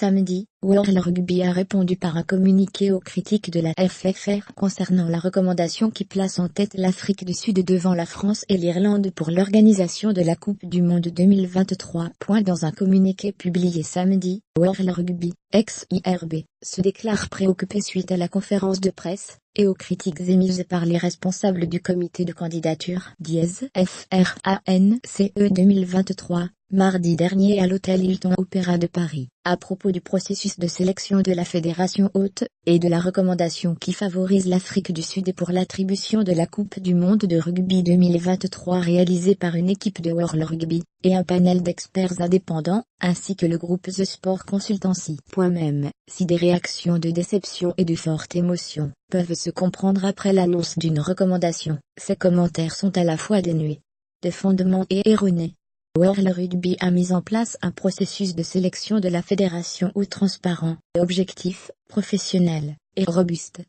Samedi, World Rugby a répondu par un communiqué aux critiques de la FFR concernant la recommandation qui place en tête l'Afrique du Sud devant la France et l'Irlande pour l'organisation de la Coupe du Monde 2023. Dans un communiqué publié samedi, World Rugby, ex-IRB, se déclare préoccupé suite à la conférence de presse et aux critiques émises par les responsables du comité de candidature FRANCE 2023. Mardi dernier à l'hôtel Hilton Opéra de Paris, à propos du processus de sélection de la fédération hôte, et de la recommandation qui favorise l'Afrique du Sud pour l'attribution de la Coupe du Monde de rugby 2023 réalisée par une équipe de World Rugby, et un panel d'experts indépendants, ainsi que le groupe The Sport Consultancy. Même, si des réactions de déception et de forte émotion peuvent se comprendre après l'annonce d'une recommandation, ces commentaires sont à la fois dénués de fondement et erronés. World Rugby a mis en place un processus de sélection de la fédération transparent, objectif, professionnel, et robuste.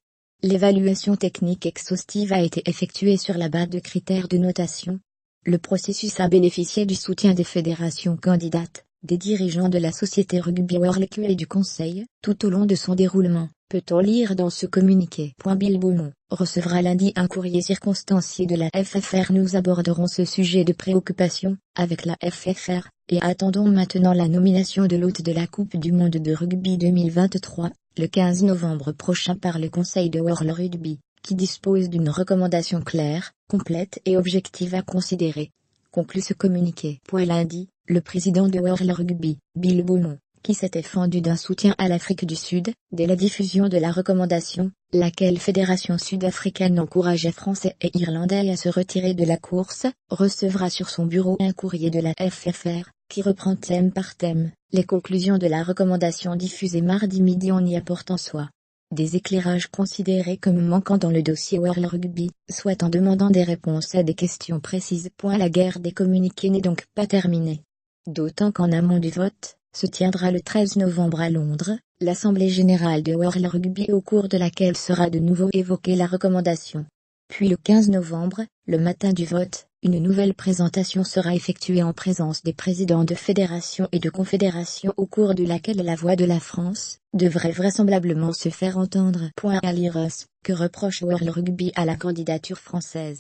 L'évaluation technique exhaustive a été effectuée sur la base de critères de notation. Le processus a bénéficié du soutien des fédérations candidates, des dirigeants de la société Rugby World et du Conseil, tout au long de son déroulement, peut-on lire dans ce communiqué. Bill Beaumont recevra lundi un courrier circonstancié de la FFR. Nous aborderons ce sujet de préoccupation avec la FFR, et attendons maintenant la nomination de l'hôte de la Coupe du Monde de rugby 2023, le 15 novembre prochain par le Conseil de World Rugby, qui dispose d'une recommandation claire, complète et objective à considérer. Conclut ce communiqué. Lundi, le président de World Rugby, Bill Beaumont, qui s'était fendu d'un soutien à l'Afrique du Sud, dès la diffusion de la recommandation, laquelle fédération sud-africaine encourageait Français et Irlandais à se retirer de la course, recevra sur son bureau un courrier de la FFR, qui reprend thème par thème, les conclusions de la recommandation diffusée mardi midi en y apportant soit des éclairages considérés comme manquants dans le dossier World Rugby, soit en demandant des réponses à des questions précises. La guerre des communiqués n'est donc pas terminée. D'autant qu'en amont du vote, se tiendra le 13 novembre à Londres, l'Assemblée générale de World Rugby au cours de laquelle sera de nouveau évoquée la recommandation. Puis le 15 novembre, le matin du vote, une nouvelle présentation sera effectuée en présence des présidents de fédérations et de confédérations au cours de laquelle la voix de la France devrait vraisemblablement se faire entendre. À lire que reproche World Rugby à la candidature française.